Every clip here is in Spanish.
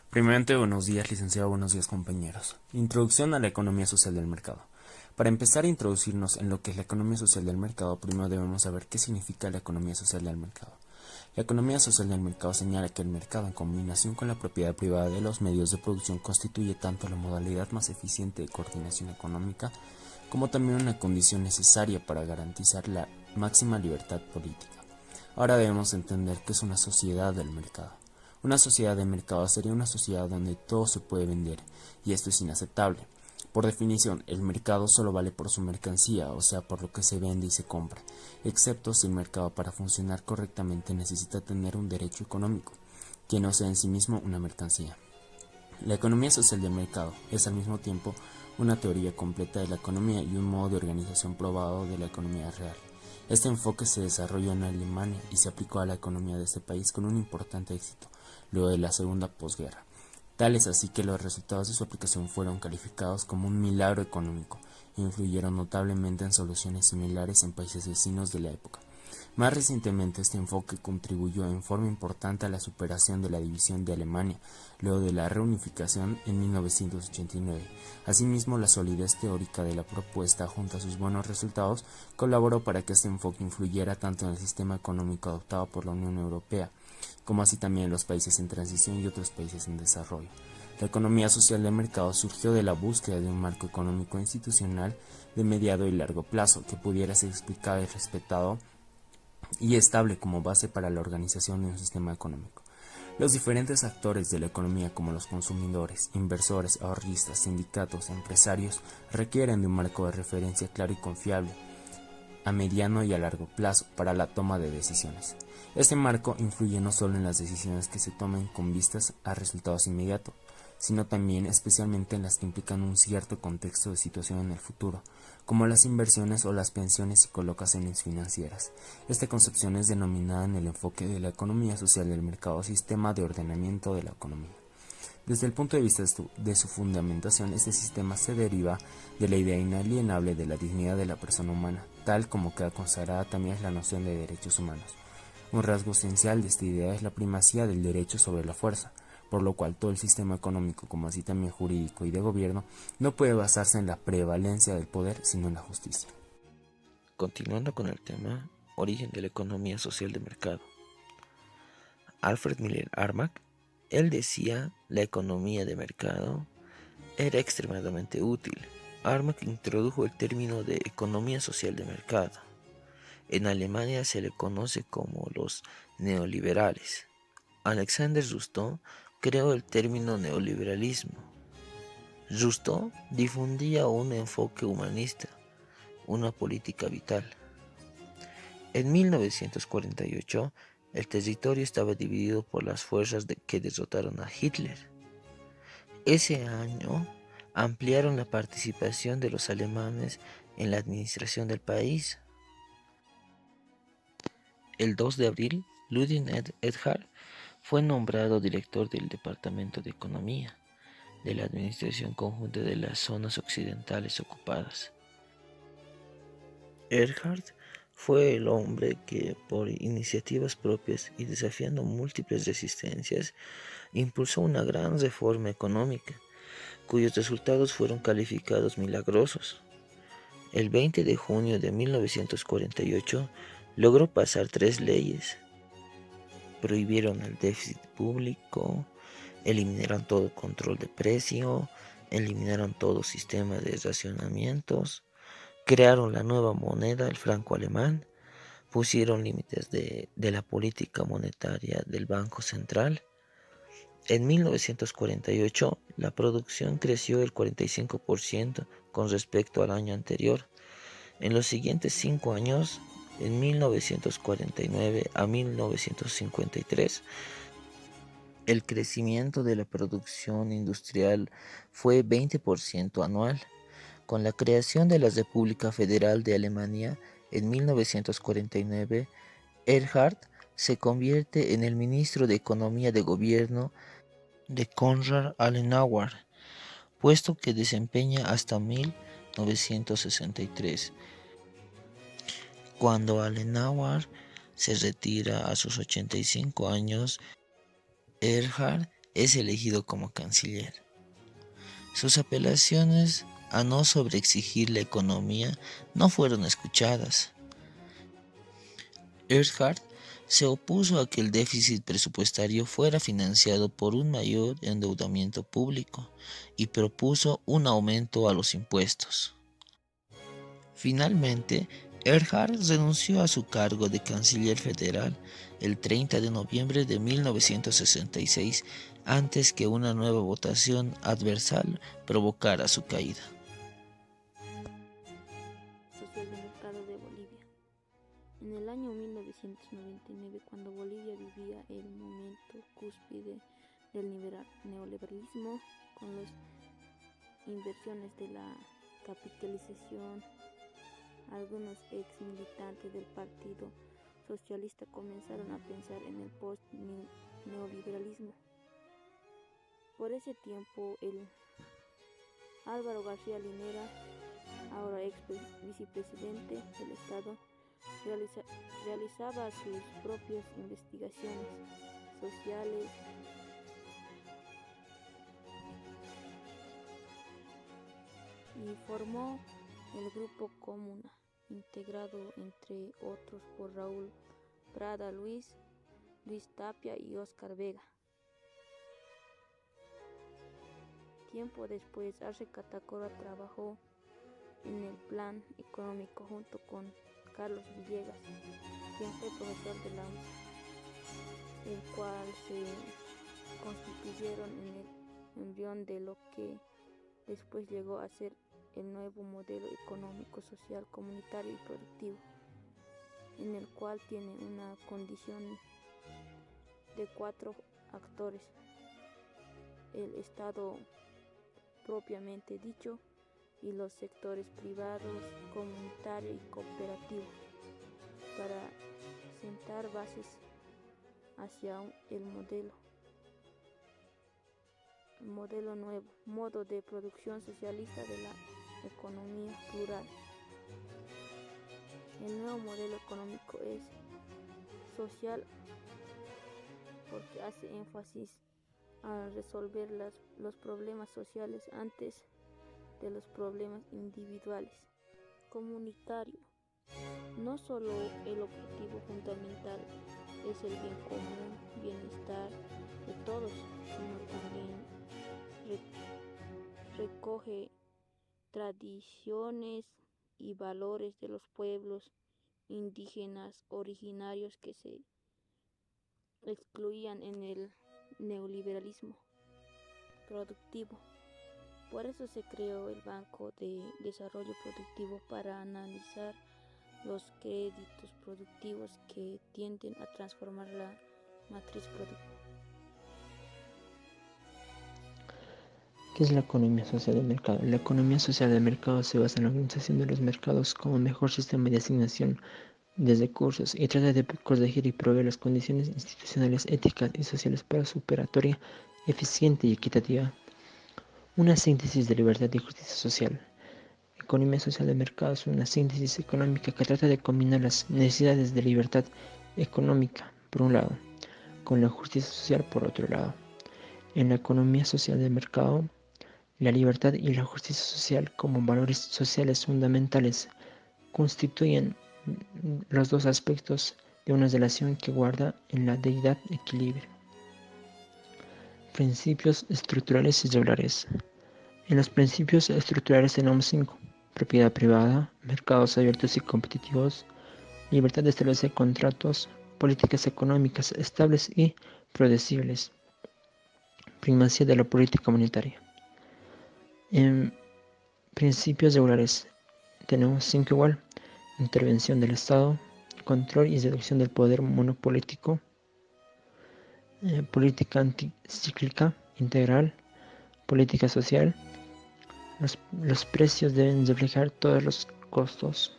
Primeramente, buenos días, licenciado, buenos días, compañeros. Introducción a la economía social del mercado. Para empezar a introducirnos en lo que es la economía social del mercado, primero debemos saber qué significa la economía social del mercado. La economía social del mercado señala que el mercado, en combinación con la propiedad privada de los medios de producción, constituye tanto la modalidad más eficiente de coordinación económica como también una condición necesaria para garantizar la máxima libertad política. Ahora debemos entender qué es una sociedad del mercado. Una sociedad de mercado sería una sociedad donde todo se puede vender, y esto es inaceptable. Por definición, el mercado solo vale por su mercancía, o sea, por lo que se vende y se compra, excepto si el mercado para funcionar correctamente necesita tener un derecho económico, que no sea en sí mismo una mercancía. La economía social del mercado es al mismo tiempo una teoría completa de la economía y un modo de organización probado de la economía real. Este enfoque se desarrolló en Alemania y se aplicó a la economía de este país con un importante éxito, luego de la segunda posguerra. Tal es así que los resultados de su aplicación fueron calificados como un milagro económico e influyeron notablemente en soluciones similares en países vecinos de la época. Más recientemente, este enfoque contribuyó en forma importante a la superación de la división de Alemania, luego de la reunificación en 1989. Asimismo, la solidez teórica de la propuesta, junto a sus buenos resultados, colaboró para que este enfoque influyera tanto en el sistema económico adoptado por la Unión Europea, como así también en los países en transición y otros países en desarrollo. La economía social de mercado surgió de la búsqueda de un marco económico institucional de mediado y largo plazo que pudiera ser explicado y respetado y estable como base para la organización de un sistema económico. Los diferentes actores de la economía, como los consumidores, inversores, ahorristas, sindicatos, empresarios, requieren de un marco de referencia claro y confiable a mediano y a largo plazo para la toma de decisiones. Este marco influye no solo en las decisiones que se tomen con vistas a resultados inmediatos, sino también especialmente en las que implican un cierto contexto de situación en el futuro, como las inversiones o las pensiones y colocaciones financieras. Esta concepción es denominada en el enfoque de la economía social del mercado sistema de ordenamiento de la economía. Desde el punto de vista de su fundamentación, este sistema se deriva de la idea inalienable de la dignidad de la persona humana, tal como queda consagrada también es la noción de derechos humanos. Un rasgo esencial de esta idea es la primacía del derecho sobre la fuerza, por lo cual todo el sistema económico, como así también jurídico y de gobierno, no puede basarse en la prevalencia del poder, sino en la justicia. Continuando con el tema, origen de la economía social de mercado. Alfred Miller Armack, él decía, la economía de mercado era extremadamente útil. Armack introdujo el término de economía social de mercado. En Alemania se le conoce como los neoliberales. Alexander Rousseau creó el término neoliberalismo. Rousseau difundía un enfoque humanista, una política vital. En 1948, el territorio estaba dividido por las fuerzas que derrotaron a Hitler. Ese año ampliaron la participación de los alemanes en la administración del país. El 2 de abril, Ludwig Erhard fue nombrado director del Departamento de Economía de la Administración Conjunta de las Zonas Occidentales Ocupadas. Erhard fue el hombre que, por iniciativas propias y desafiando múltiples resistencias, impulsó una gran reforma económica, cuyos resultados fueron calificados milagrosos. El 20 de junio de 1948 logró pasar 3 leyes. Prohibieron el déficit público, eliminaron todo control de precio, eliminaron todo sistema de racionamientos, crearon la nueva moneda, el franco alemán, pusieron límites de la política monetaria del Banco Central. En 1948, la producción creció el 45% con respecto al año anterior. En los siguientes 5 años, en 1949 a 1953, el crecimiento de la producción industrial fue 20% anual. Con la creación de la República Federal de Alemania en 1949, Erhard se convierte en el ministro de Economía de Gobierno de Konrad Adenauer, puesto que desempeña hasta 1963, cuando Adenauer se retira a sus 85 años. Erhard es elegido como canciller. Sus apelaciones a no sobreexigir la economía no fueron escuchadas. Erhard se opuso a que el déficit presupuestario fuera financiado por un mayor endeudamiento público y propuso un aumento a los impuestos. Finalmente, Erhard renunció a su cargo de canciller federal el 30 de noviembre de 1966 antes que una nueva votación adversal provocara su caída. Social de mercado de Bolivia. En el año 1999, cuando Bolivia vivía el momento cúspide del neoliberalismo, con las inversiones de la capitalización, algunos ex militantes del Partido Socialista comenzaron a pensar en el post-neoliberalismo. Por ese tiempo, el Álvaro García Linera, ahora ex vicepresidente del Estado, realizaba sus propias investigaciones sociales y formó el Grupo Comuna, integrado entre otros por Raúl Prada Luis Tapia y Óscar Vega. Tiempo después, Arce Catacora trabajó en el plan económico junto con Carlos Villegas, quien fue profesor de la UNSA, el cual se constituyeron en el embrión de lo que después llegó a ser el nuevo modelo económico, social, comunitario y productivo, en el cual tiene una condición de 4 actores: el Estado propiamente dicho y los sectores privados, comunitario y cooperativo, para sentar bases hacia el modelo nuevo, modo de producción socialista de la economía plural. El nuevo modelo económico es social porque hace énfasis a resolver los problemas sociales antes de los problemas individuales. Comunitario. No solo el objetivo fundamental es el bien común, bienestar de todos, sino también recoge tradiciones y valores de los pueblos indígenas originarios que se excluían en el neoliberalismo productivo. Por eso se creó el Banco de Desarrollo Productivo, para analizar los créditos productivos que tienden a transformar la matriz productiva. ¿Qué es la economía social de mercado? La economía social de mercado se basa en la organización de los mercados como mejor sistema de asignación de recursos y trata de corregir y proveer las condiciones institucionales, éticas y sociales para su operatoria eficiente y equitativa. Una síntesis de libertad y justicia social. Economía social de mercado es una síntesis económica que trata de combinar las necesidades de libertad económica, por un lado, con la justicia social, por otro lado. En la economía social de mercado, la libertad y la justicia social como valores sociales fundamentales constituyen los dos aspectos de una relación que guarda en la deidad equilibrio. Principios estructurales y regulares. En los principios estructurales tenemos 5: propiedad privada, mercados abiertos y competitivos, libertad de establecer contratos, políticas económicas estables y predecibles, primacía de la política monetaria. En principios regulares tenemos 5 igual: intervención del Estado, control y reducción del poder monopolítico, política anticíclica integral, política social. Los precios deben reflejar todos los costos.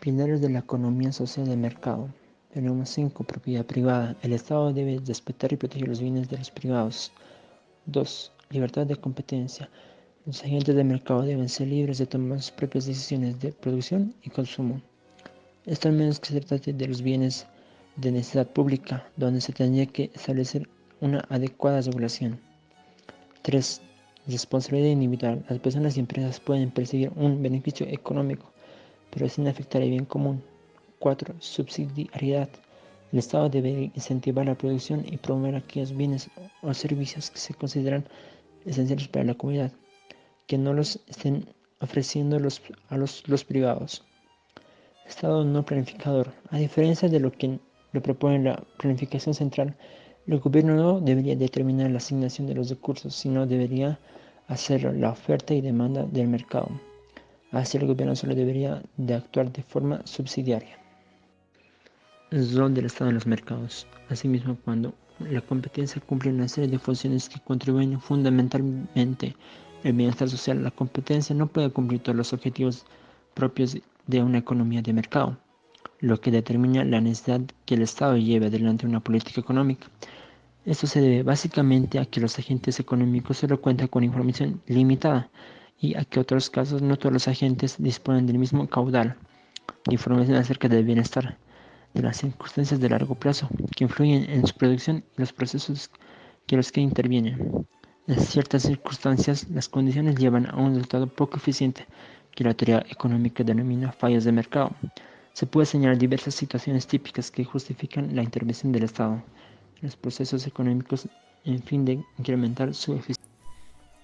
Pilares de la economía social de mercado. Tenemos 5. Propiedad privada. El Estado debe respetar y proteger los bienes de los privados. 2. Libertad de competencia. Los agentes de mercado deben ser libres de tomar sus propias decisiones de producción y consumo. Esto al menos que se trate de los bienes de necesidad pública, donde se tendría que establecer una adecuada regulación. 3. Responsabilidad individual. Las personas y empresas pueden perseguir un beneficio económico, pero sin afectar el bien común. 4. Subsidiariedad. El Estado debe incentivar la producción y promover aquellos bienes o servicios que se consideran esenciales para la comunidad, que no los estén ofreciendo los privados. Estado no planificador. A diferencia de lo que lo propone la planificación central, el gobierno no debería determinar la asignación de los recursos, sino debería hacerlo la oferta y demanda del mercado. Así el gobierno solo debería de actuar de forma subsidiaria. El rol del Estado en los mercados. Asimismo, cuando la competencia cumple una serie de funciones que contribuyen fundamentalmente al bienestar social, la competencia no puede cumplir todos los objetivos propios de una economía de mercado, lo que determina la necesidad que el Estado lleve adelante una política económica. Esto se debe básicamente a que los agentes económicos solo cuentan con información limitada y a que en otros casos no todos los agentes disponen del mismo caudal de información acerca del bienestar, de las circunstancias de largo plazo que influyen en su producción y los procesos que los que intervienen. En ciertas circunstancias, las condiciones llevan a un resultado poco eficiente que la teoría económica denomina fallos de mercado. Se puede señalar diversas situaciones típicas que justifican la intervención del Estado en los procesos económicos en fin de incrementar su eficiencia.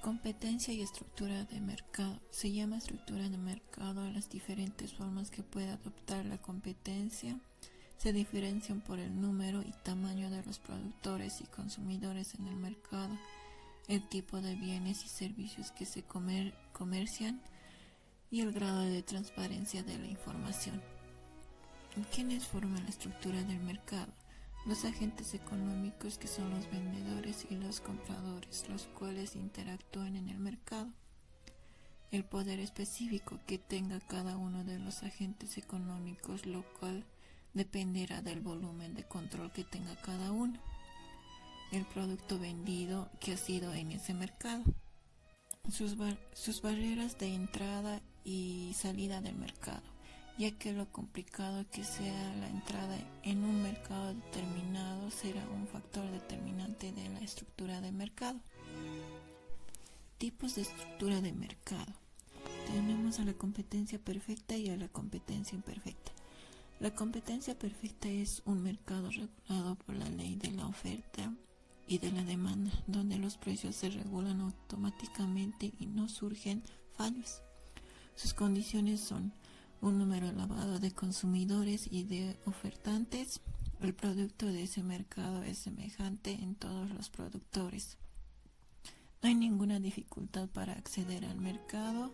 Competencia y estructura de mercado. Se llama estructura de mercado a las diferentes formas que puede adoptar la competencia. Se diferencian por el número y tamaño de los productores y consumidores en el mercado, el tipo de bienes y servicios que se comercian y el grado de transparencia de la información. ¿Quiénes forman la estructura del mercado? Los agentes económicos, que son los vendedores y los compradores, los cuales interactúan en el mercado. El poder específico que tenga cada uno de los agentes económicos, lo cual dependerá del volumen de control que tenga cada uno. El producto vendido que ha sido en ese mercado. Sus barreras de entrada y salida del mercado, ya que lo complicado que sea la entrada en un mercado determinado será un factor determinante de la estructura de mercado. Tipos de estructura de mercado. Tenemos a la competencia perfecta y a la competencia imperfecta. La competencia perfecta es un mercado regulado por la ley de la oferta y de la demanda, donde los precios se regulan automáticamente y no surgen fallos. Sus condiciones son un número elevado de consumidores y de ofertantes. El producto de ese mercado es semejante en todos los productores. No hay ninguna dificultad para acceder al mercado.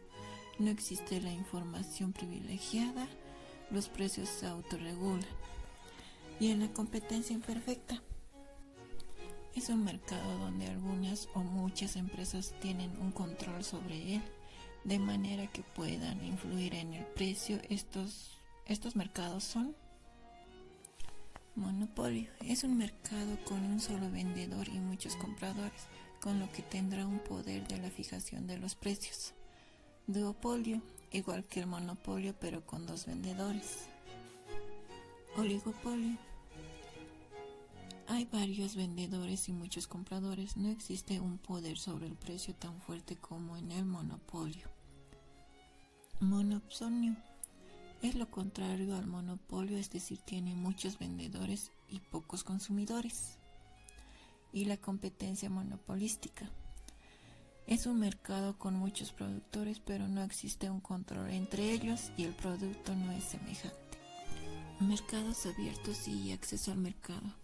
No existe la información privilegiada. Los precios se autorregulan. Y en la competencia imperfecta, es un mercado donde algunas o muchas empresas tienen un control sobre él, de manera que puedan influir en el precio. Estos mercados son monopolio. Es un mercado con un solo vendedor y muchos compradores, con lo que tendrá un poder de la fijación de los precios. Duopolio, igual que el monopolio, pero con dos vendedores. Oligopolio. Hay varios vendedores y muchos compradores. No existe un poder sobre el precio tan fuerte como en el monopolio. Monopsonio. Es lo contrario al monopolio, es decir, tiene muchos vendedores y pocos consumidores. Y la competencia monopolística. Es un mercado con muchos productores, pero no existe un control entre ellos y el producto no es semejante. Mercados abiertos y acceso al mercado.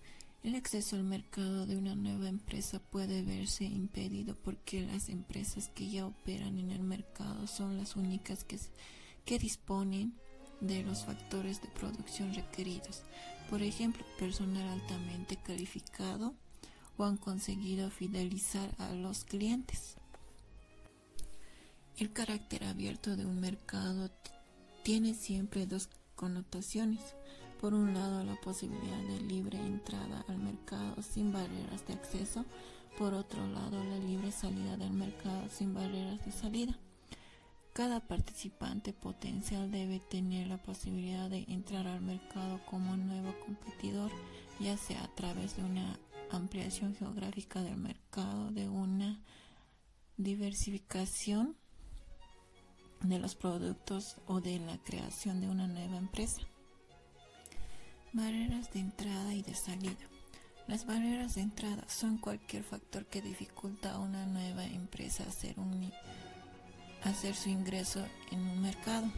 El acceso al mercado de una nueva empresa puede verse impedido porque las empresas que ya operan en el mercado son las únicas que disponen de los factores de producción requeridos, por ejemplo, personal altamente calificado, o han conseguido fidelizar a los clientes. El carácter abierto de un mercado tiene siempre dos connotaciones. Por un lado, la posibilidad de libre entrada al mercado sin barreras de acceso. Por otro lado, la libre salida del mercado sin barreras de salida. Cada participante potencial debe tener la posibilidad de entrar al mercado como nuevo competidor, ya sea a través de una ampliación geográfica del mercado, de una diversificación de los productos o de la creación de una nueva empresa. Barreras de entrada y de salida. Las barreras de entrada son cualquier factor que dificulta a una nueva empresa hacer su ingreso en un mercado.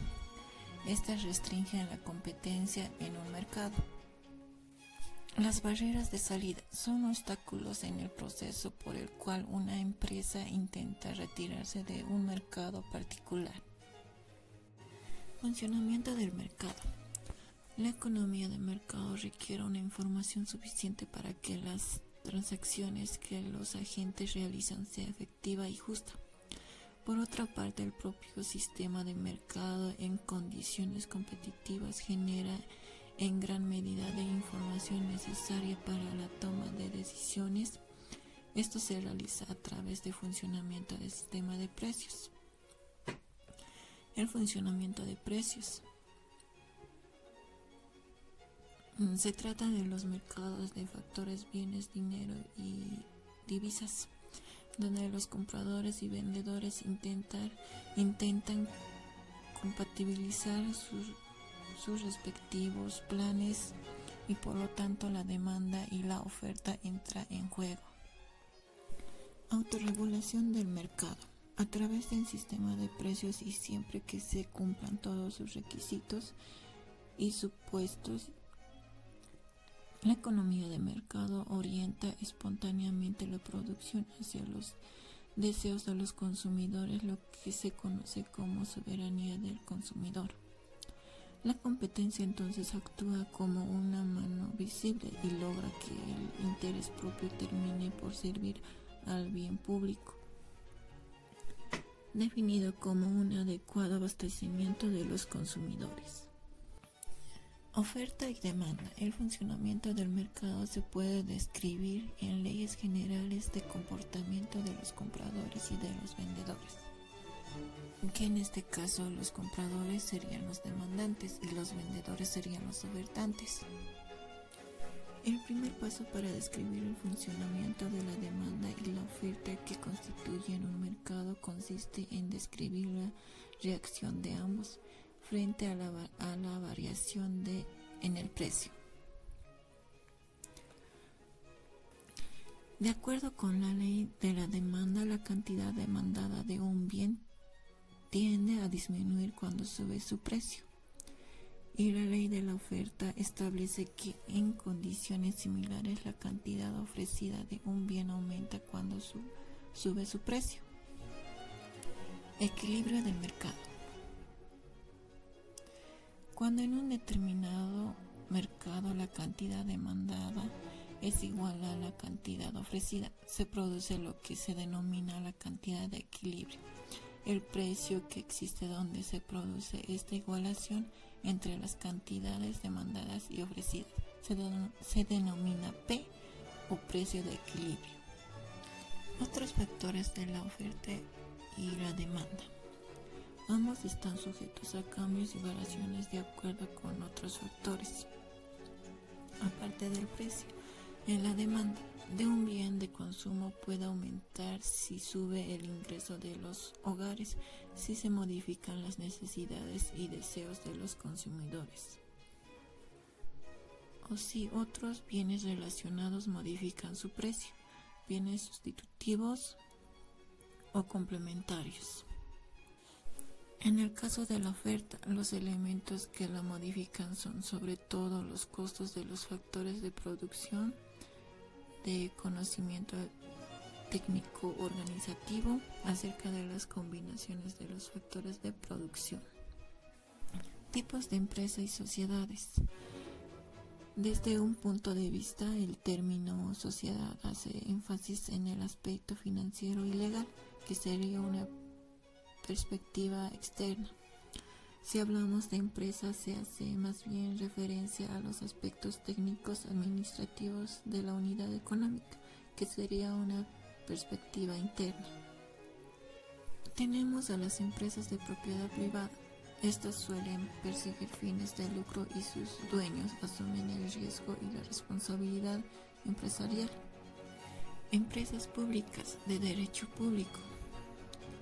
Estas restringen la competencia en un mercado. Las barreras de salida son obstáculos en el proceso por el cual una empresa intenta retirarse de un mercado particular. Funcionamiento del mercado. La economía de mercado requiere una información suficiente para que las transacciones que los agentes realizan sea efectiva y justa. Por otra parte, el propio sistema de mercado en condiciones competitivas genera en gran medida la información necesaria para la toma de decisiones. Esto se realiza a través del funcionamiento del sistema de precios. El funcionamiento de precios. Se trata de los mercados de factores, bienes, dinero y divisas, donde los compradores y vendedores intentan compatibilizar sus respectivos planes y por lo tanto la demanda y la oferta entra en juego. Autorregulación del mercado. A través del sistema de precios y siempre que se cumplan todos sus requisitos y supuestos, la economía de mercado orienta espontáneamente la producción hacia los deseos de los consumidores, lo que se conoce como soberanía del consumidor. La competencia entonces actúa como una mano visible y logra que el interés propio termine por servir al bien público, definido como un adecuado abastecimiento de los consumidores. Oferta y demanda. El funcionamiento del mercado se puede describir en leyes generales de comportamiento de los compradores y de los vendedores, que en este caso los compradores serían los demandantes y los vendedores serían los ofertantes. El primer paso para describir el funcionamiento de la demanda y la oferta que constituyen un mercado consiste en describir la reacción de ambos frente a la variación en el precio. De acuerdo con la ley de la demanda, la cantidad demandada de un bien tiende a disminuir cuando sube su precio. Y la ley de la oferta establece que en condiciones similares la cantidad ofrecida de un bien aumenta cuando sube su precio. Equilibrio del mercado. Cuando en un determinado mercado la cantidad demandada es igual a la cantidad ofrecida, se produce lo que se denomina la cantidad de equilibrio. El precio que existe donde se produce esta igualación entre las cantidades demandadas y ofrecidas se denomina P o precio de equilibrio. Otros factores de la oferta y la demanda. Ambos están sujetos a cambios y variaciones de acuerdo con otros factores. Aparte del precio, en la demanda de un bien de consumo puede aumentar si sube el ingreso de los hogares, si se modifican las necesidades y deseos de los consumidores, o si otros bienes relacionados modifican su precio, bienes sustitutivos o complementarios. En el caso de la oferta, los elementos que la modifican son sobre todo los costos de los factores de producción, de conocimiento técnico organizativo acerca de las combinaciones de los factores de producción. Tipos de empresa y sociedades. Desde un punto de vista, el término sociedad hace énfasis en el aspecto financiero y legal, que sería una perspectiva externa. Si hablamos de empresas, se hace más bien referencia a los aspectos técnicos administrativos de la unidad económica, que sería una perspectiva interna. Tenemos a las empresas de propiedad privada. Estas suelen perseguir fines de lucro y sus dueños asumen el riesgo y la responsabilidad empresarial. Empresas públicas de derecho público.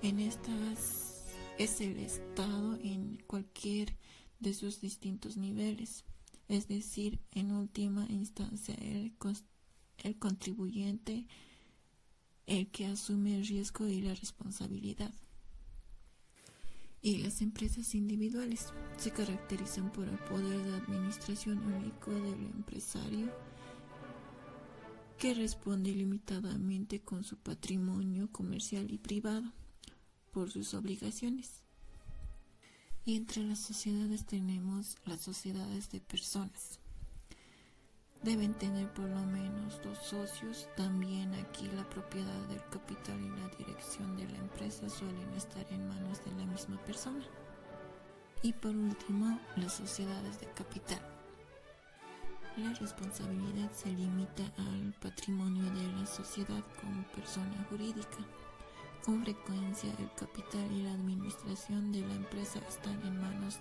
En estas es el Estado en cualquier de sus distintos niveles, es decir, en última instancia el contribuyente, el que asume el riesgo y la responsabilidad. Y las empresas individuales se caracterizan por el poder de administración único del empresario, que responde limitadamente con su patrimonio comercial y privado por sus obligaciones. Y entre las sociedades tenemos las sociedades de personas. Deben tener por lo menos 2 socios. También aquí la propiedad del capital y la dirección de la empresa suelen estar en manos de la misma persona. Y por último, las sociedades de capital. La responsabilidad se limita al patrimonio de la sociedad como persona jurídica. Con frecuencia el capital y la administración de la empresa están en manos